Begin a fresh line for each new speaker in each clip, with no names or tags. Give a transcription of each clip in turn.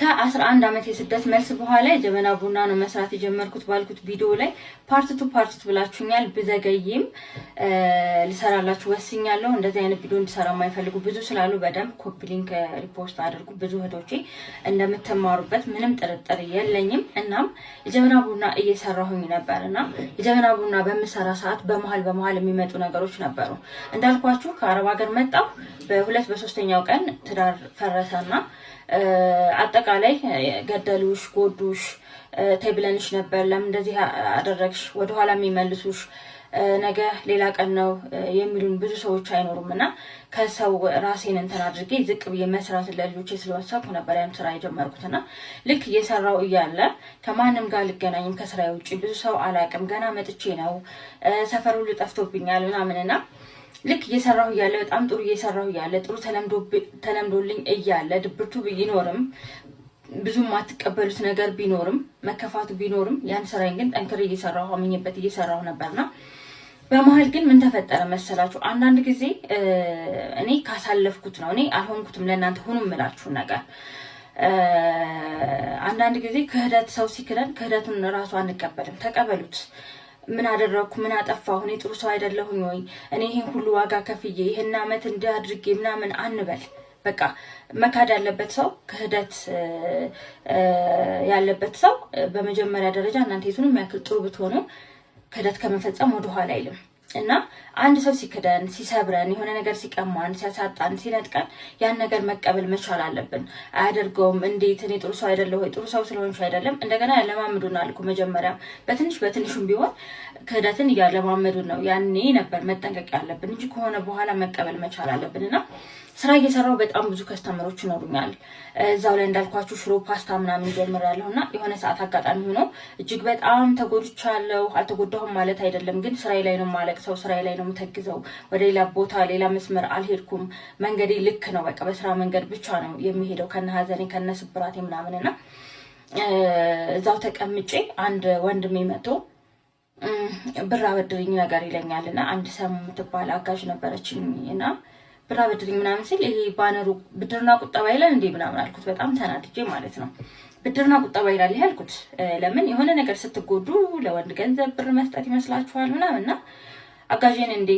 ከ11 አመት የስደት መልስ በኋላ የጀበና ቡና ነው መስራት የጀመርኩት ባልኩት ቪዲዮ ላይ ፓርት 2 ብላችሁኛል። ብዘገይም ልሰራላችሁ ወስኛለሁ። እንደዚህ አይነት ቪዲዮ እንድሰራ የማይፈልጉ ብዙ ስላሉ በደንብ ኮፒ ሊንክ ሪፖስት አድርጉ። ብዙ እህቶቼ እንደምትማሩበት ምንም ጥርጥር የለኝም። እናም የጀበና ቡና እየሰራሁኝ ነበርና የጀበና ቡና በምሰራ ሰዓት በመሃል የሚመጡ ነገሮች ነበሩ። እንዳልኳችሁ ከአረብ ሀገር መጣሁ። በሁለት በሶስተኛው ቀን ትዳር ፈረሰና አጠቃላይ ገደሉሽ፣ ጎዱሽ፣ ተብለንሽ ነበር፣ ለምን እንደዚህ አደረግሽ፣ ወደ ኋላ የሚመልሱሽ ነገ ሌላ ቀን ነው የሚሉን ብዙ ሰዎች አይኖሩምና ከሰው ራሴን እንትን አድርጌ ዝቅ ብዬ መስራት ለልጆቼ ስለወሰንኩ ነበር ያን ስራ የጀመርኩትና ልክ እየሰራው እያለ ከማንም ጋር ልገናኝም ከስራዬ ውጪ ብዙ ሰው አላቅም፣ ገና መጥቼ ነው፣ ሰፈሩ ሁሉ ጠፍቶብኛል ምናምንና ልክ እየሰራሁ እያለ በጣም ጥሩ እየሰራሁ እያለ ጥሩ ተለምዶልኝ እያለ ድብርቱ ቢኖርም ብዙ ማትቀበሉት ነገር ቢኖርም መከፋቱ ቢኖርም ያን ስራዬን ግን ጠንክሬ እየሰራሁ አምኜበት እየሰራሁ ነበርና በመሃል ግን ምን ተፈጠረ መሰላችሁ? አንዳንድ ጊዜ እኔ ካሳለፍኩት ነው እኔ አልሆንኩትም ለእናንተ ሆኖ የምላችሁ ነገር አንዳንድ ጊዜ ክህደት ሰው ሲክደን ክህደቱን ራሱ አንቀበልም። ተቀበሉት። ምን አደረኩ? ምን አጠፋሁ? እኔ ጥሩ ሰው አይደለሁኝ ወይ? እኔ ይሄን ሁሉ ዋጋ ከፍዬ ይሄን አመት እንዲያድርጌ ምናምን አንበል። በቃ መካድ ያለበት ሰው ክህደት ያለበት ሰው በመጀመሪያ ደረጃ እናንተ የቱንም ያክል ጥሩ ብትሆኑ ክህደት ከመፈጸም ወደ ኋላ አይልም። እና አንድ ሰው ሲክደን፣ ሲሰብረን፣ የሆነ ነገር ሲቀማን፣ ሲያሳጣን፣ ሲነጥቀን ያን ነገር መቀበል መቻል አለብን። አያደርገውም እንዴት እኔ ጥሩ ሰው አይደለሁ ወይ? ጥሩ ሰው ስለሆንሽ አይደለም። እንደገና ያለማመዱናል እኮ መጀመሪያም በትንሹም ቢሆን ክህደትን እያለማመዱን ነው። ያኔ ነበር መጠንቀቅ ያለብን እንጂ ከሆነ በኋላ መቀበል መቻል አለብንና ስራ እየሰራው በጣም ብዙ ከስተመሮች ይኖሩኛል። እዛው ላይ እንዳልኳችሁ ሽሮ ፓስታ ምናምን ጀምሬያለሁና የሆነ ሰዓት አጋጣሚ ሆኖ እጅግ በጣም ተጎድቻለሁ። አልተጎዳሁም ማለት አይደለም፣ ግን ስራዬ ላይ ነው ማለቅሰው፣ ስራዬ ላይ ነው የምተግዘው። ወደ ሌላ ቦታ ሌላ መስመር አልሄድኩም። መንገዴ ልክ ነው። በቃ በስራ መንገድ ብቻ ነው የሚሄደው ከነ ሀዘኔ ከነ ስብራቴ ምናምንና እዛው ተቀምጬ አንድ ወንድሜ መጥቶ ብር አበድርኝ ነገር ይለኛልና አንድ ሰሙ የምትባል አጋዥ ነበረችኝና ብር አበድርኝ ምናምን ሲል ይሄ ባነሩ ብድርና ቁጠባ ይላል እንዴ ምናምን አልኩት። በጣም ተናድጄ ማለት ነው። ብድርና ቁጠባ ይላል ይሄ አልኩት። ለምን የሆነ ነገር ስትጎዱ ለወንድ ገንዘብ ብር መስጠት ይመስላችኋል ምናምንና አጋዥን እንዴ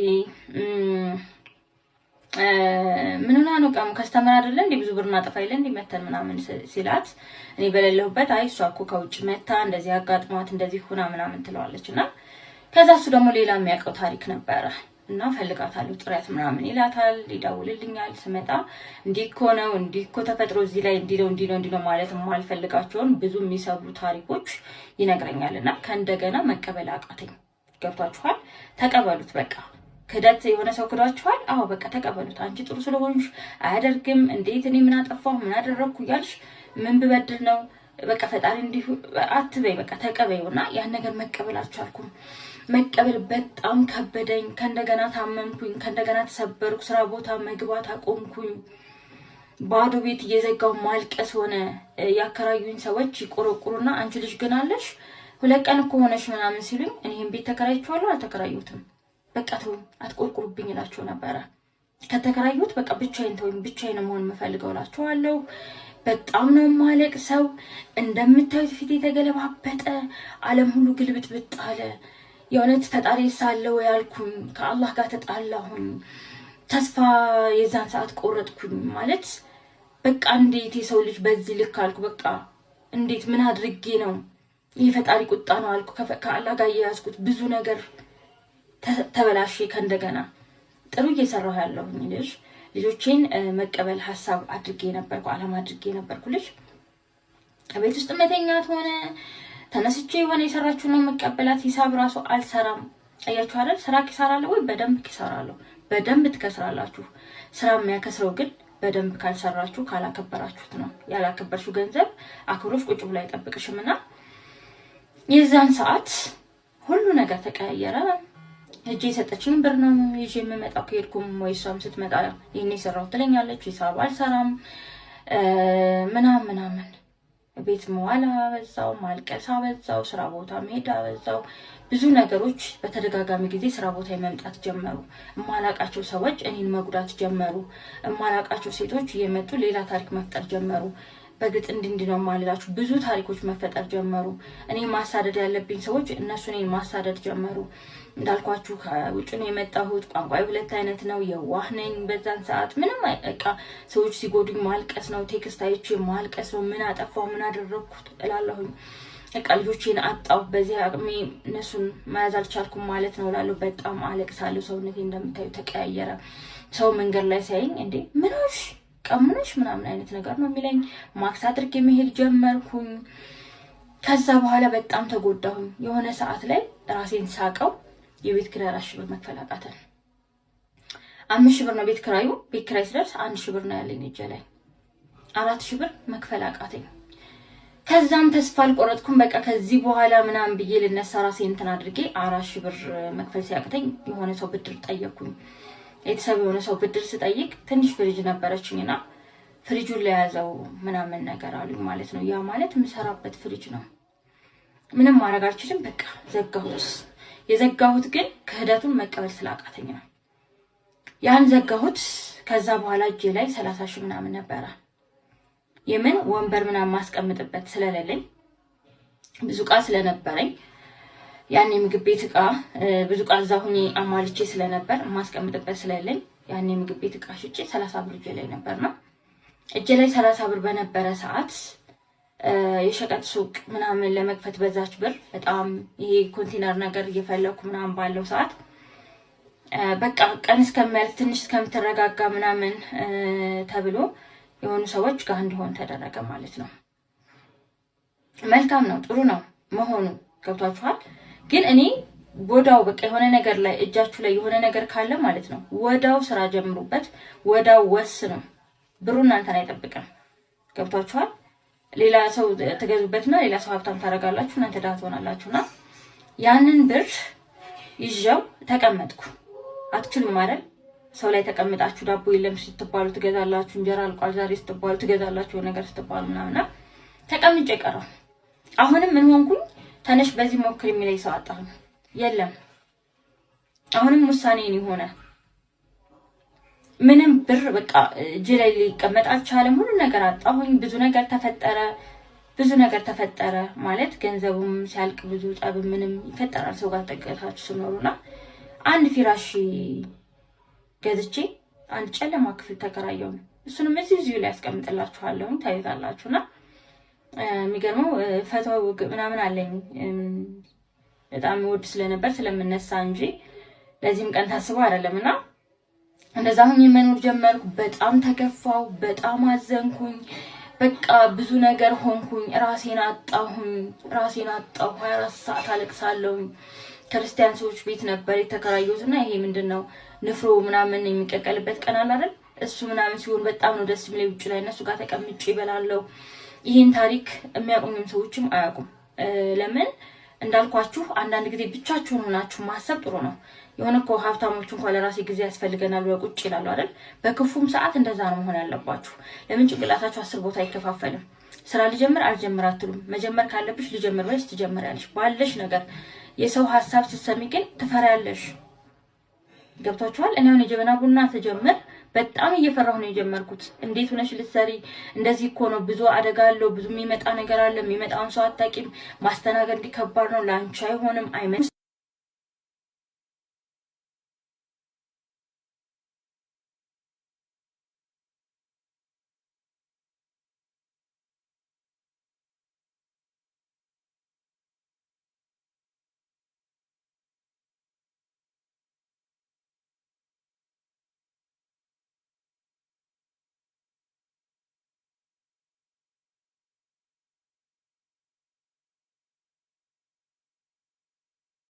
ምን ሆና ነው ቀሙ ከስተመር አይደለ እንዴ ብዙ ብርና ጠፋ ይላል እንዴ መተን ምናምን ሲላት እኔ በሌለሁበት አይ እሷ እኮ ከውጭ መታ እንደዚህ አጋጥሟት እንደዚህ ሆና ምናምን ትለዋለችና ከዛ እሱ ደግሞ ሌላ የሚያውቀው ታሪክ ነበረ እና ፈልጋታለሁ ጥረት ምናምን ይላታል። ይደውልልኛል። ስመጣ እንዲኮ ነው እንዲኮ ተፈጥሮ እዚህ ላይ እንዲለው ማለት የማልፈልጋቸውን ብዙ የሚሰብሩ ታሪኮች ይነግረኛልና ከእንደገና መቀበል አቃተኝ። ገብቷችኋል? ተቀበሉት። በቃ ክደት የሆነ ሰው ክዷችኋል። አዎ በቃ ተቀበሉት። አንቺ ጥሩ ስለሆንሽ አያደርግም። እንዴት እኔ ምን አጠፋሁ ምን አደረኩ እያልሽ ምን ብበድል ነው በቃ ፈጣሪ እንዲሁ አትበይ። በቃ ተቀበዩና ያን ነገር መቀበል አልቻልኩም። መቀበል በጣም ከበደኝ። ከእንደገና ታመምኩኝ። ከእንደገና ተሰበርኩ። ስራ ቦታ መግባት አቆምኩኝ። ባዶ ቤት እየዘጋው ማልቀስ ሆነ። ያከራዩኝ ሰዎች ይቆረቁሩና አንቺ ልጅ ግን አለሽ 2 ቀን እኮ ሆነሽ ምናምን ሲሉኝ እኔም ቤት ተከራይቻለሁ አልተከራዩትም። በቃ ተው አትቆርቁሩብኝ እላቸው ነበረ። ከተከራዩት በቃ ብቻዬን ተውኝ፣ ብቻዬን መሆን የምፈልገው እላቸዋለሁ። በጣም ነው ማለቅ ሰው እንደምታዩት ፊት የተገለባበጠ ዓለም ሁሉ ግልብጥብጥ አለ። የእውነት ፈጣሪ ሳለው ያልኩኝ ከአላህ ጋር ተጣላሁኝ። ተስፋ የዛን ሰዓት ቆረጥኩኝ። ማለት በቃ እንዴት የሰው ልጅ በዚህ ልክ አልኩ። በቃ እንዴት ምን አድርጌ ነው ይሄ ፈጣሪ ቁጣ ነው አልኩ። ከአላህ ጋር ያያዝኩት ብዙ ነገር ተበላሽ። ከእንደገና ጥሩ እየሰራሁ ያለሁኝ ልጆቼን መቀበል ሐሳብ አድርጌ ነበርኩ፣ አላማ አድርጌ ነበርኩ። ልጅ ከቤት ውስጥ መተኛት ሆነ ተነስቼ የሆነ የሰራችሁ ነው መቀበላት። ሂሳብ ራሱ አልሰራም። አያችሁ አይደል? ስራ ኪሳራ አለ ወይ? በደንብ ኪሳራ አለው። በደንብ ትከስራላችሁ። ስራ የሚያከስረው ግን በደንብ ካልሰራችሁ ካላከበራችሁት ነው። ያላከበርሽው ገንዘብ አክብሮሽ ቁጭ ብሎ አይጠብቅሽምና የዛን ሰዓት ሁሉ ነገር ተቀያየረ። እጄ የሰጠችኝ ብር ነው ይዤ የምመጣው። ከሄድኩም ወይ እሷም ስትመጣ ይሄን የሰራው ትለኛለች። ሂሳብ አልሰራም ምናምን ቤት መዋል አበዛው፣ ማልቀስ አበዛው፣ ስራ ቦታ መሄድ አበዛው። ብዙ ነገሮች በተደጋጋሚ ጊዜ ስራ ቦታ መምጣት ጀመሩ። እማላቃቸው ሰዎች እኔን መጉዳት ጀመሩ። እማላቃቸው ሴቶች እየመጡ ሌላ ታሪክ መፍጠር ጀመሩ። በግጥ እንዲህ ነው ማለላችሁ። ብዙ ታሪኮች መፈጠር ጀመሩ። እኔ ማሳደድ ያለብኝ ሰዎች እነሱ እኔን ማሳደድ ጀመሩ። እንዳልኳችሁ ከውጭ ነው የመጣሁት። ቋንቋዬ ሁለት አይነት ነው። የዋህ ነኝ። በዛን ሰዓት ምንም በቃ ሰዎች ሲጎዱኝ ማልቀስ ነው። ቴክስት አይቼ ማልቀስ ነው። ምን አጠፋው ምን አደረኩት እላለሁኝ። በቃ ልጆቼን አጣሁ። በዚህ አቅሜ እነሱን መያዝ አልቻልኩም ማለት ነው እላለሁ። በጣም አለቅሳለሁ። ሰውነቴ እንደምታዩ ተቀያየረ። ሰው መንገድ ላይ ሲያየኝ እንዴ ምንሽ ቀምነሽ ምናምን አይነት ነገር ነው የሚለኝ። ማክስ አድርጌ መሄድ ጀመርኩኝ። ከዛ በኋላ በጣም ተጎዳሁኝ። የሆነ ሰዓት ላይ ራሴን ሳቀው። የቤት ኪራይ 4 ሺህ ብር መክፈል አቃተን። 5 ሺህ ብር ነው ቤት ኪራዩ። ቤት ኪራይ ሲደርስ 1 ሺህ ብር ነው ያለኝ እጄ ላይ። 4 ሺህ ብር መክፈል አቃተኝ። ከዛም ተስፋ አልቆረጥኩም። በቃ ከዚህ በኋላ ምናምን ብዬ ልነሳ ራሴን እንትን አድርጌ 4 ሺህ ብር መክፈል ሲያቅተኝ የሆነ ሰው ብድር ጠየቅኩኝ። ቤተሰብ የሆነ ሰው ብድር ስጠይቅ ትንሽ ፍሪጅ ነበረችኝና ፍሪጁን ለያዘው ምናምን ነገር አሉኝ ማለት ነው። ያ ማለት የምሰራበት ፍሪጅ ነው። ምንም ማድረግ አልችልም። በቃ ዘጋሁት። የዘጋሁት ግን ክህደቱን መቀበል ስላቃተኝ ነው። ያን ዘጋሁት። ከዛ በኋላ እጄ ላይ 30 ሺህ ምናምን ነበረ። የምን ወንበር ምናምን ማስቀምጥበት ስለሌለኝ ብዙ ዕቃ ስለነበረኝ ያን የምግብ ቤት ዕቃ ብዙ ዕቃ እዛ ሁኜ አሟልቼ ስለነበር ማስቀምጥበት ስለሌለኝ ያን የምግብ ቤት ዕቃ ሽጬ 30 ብር እጄ ላይ ነበርና እጄ ላይ 30 ብር በነበረ ሰዓት የሸቀጥ ሱቅ ምናምን ለመክፈት በዛች ብር በጣም ይሄ ኮንቴነር ነገር እየፈለኩ ምናምን ባለው ሰዓት በቃ ቀን እስከሚያልፍ ትንሽ እስከምትረጋጋ ምናምን ተብሎ የሆኑ ሰዎች ጋር እንዲሆን ተደረገ ማለት ነው። መልካም ነው፣ ጥሩ ነው መሆኑ ገብቷችኋል። ግን እኔ ወዳው በቃ የሆነ ነገር ላይ እጃችሁ ላይ የሆነ ነገር ካለ ማለት ነው ወዳው ስራ ጀምሩበት፣ ወዳው ወስኑ። ብሩ እናንተን አይጠብቅም። ገብቷችኋል። ሌላ ሰው ተገዙበትና ሌላ ሰው ሀብታም ታደርጋላችሁ፣ እናንተ ድሃ ትሆናላችሁና ያንን ብር ይዤው ተቀመጥኩ። አትችሉም አይደል? ሰው ላይ ተቀምጣችሁ ዳቦ የለም ስትባሉ ትገዛላችሁ፣ እንጀራ አልቋል ዛሬ ስትባሉ ትገዛላችሁ፣ ነገር ስትባሉ ምናምና ተቀምጬ ቀረሁ። አሁንም ምን ሆንኩኝ? ተነሽ በዚህ ሞክር የሚለኝ ሰው አጣሁ። የለም አሁንም ውሳኔን የሆነ ምንም ብር በቃ እጄ ላይ ሊቀመጥ አልቻለም። ሁሉ ነገር አጣሁኝ። ብዙ ነገር ተፈጠረ ማለት ገንዘቡም ሲያልቅ ብዙ ጠብ ምንም ይፈጠራል ሰው ጋር ተጠቅታችሁ ስኖሩና አንድ ፊራሽ ገዝቼ አንድ ጨለማ ክፍል ተከራየሁ። እሱንም እዚሁ ላይ አስቀምጥላችኋለሁ ታዩታላችሁና የሚገርመው ፈተው ምናምን አለኝ በጣም ወድ ስለነበር ስለምነሳ እንጂ ለዚህም ቀን ታስበው አይደለምና እንደዛ ሁኝ መኖር ጀመርኩ። በጣም ተከፋው፣ በጣም አዘንኩኝ። በቃ ብዙ ነገር ሆንኩኝ። ራሴን አጣሁ። 24 ሰዓት አለቅሳለሁ። ክርስቲያን ሰዎች ቤት ነበር የተከራየሁትና ይሄ ምንድነው ንፍሮ ምናምን የሚቀቀልበት ቀን አለ አይደል? እሱ ምናምን ሲሆን በጣም ነው ደስ የሚለኝ። ውጭ ላይ እነሱ ጋር ተቀምጬ ይበላለሁ። ይሄን ታሪክ የሚያውቁኝም ሰዎችም አያውቁም። ለምን እንዳልኳችሁ አንዳንድ ጊዜ ብቻችሁን ሆናችሁ ማሰብ ጥሩ ነው። የሆነ እኮ ሀብታሞች እንኳን ለራሴ ጊዜ ያስፈልገናል ብለው ቁጭ ይላሉ አይደል? በክፉም ሰዓት እንደዛ ነው መሆን ያለባችሁ። ለምን ጭንቅላታችሁ 10 ቦታ አይከፋፈልም? ስራ ልጀምር አልጀምር አትሉም። መጀመር ካለብሽ ልጀምር ብለሽ ትጀምሪያለሽ ባለሽ ነገር። የሰው ሀሳብ ስትሰሚ ግን ትፈሪያለሽ። ገብቷችኋል? እኔ አሁን የጀበና ቡና ተጀመር በጣም እየፈራሁ ነው የጀመርኩት። እንዴት ሆነሽ ልትሰሪ? እንደዚህ እኮ ነው፣ ብዙ አደጋ አለው፣ ብዙ የሚመጣ ነገር አለ። የሚመጣውን ሰው አታውቂም። ማስተናገድ እንዲከባድ ነው። ላንቺ አይሆንም አይመን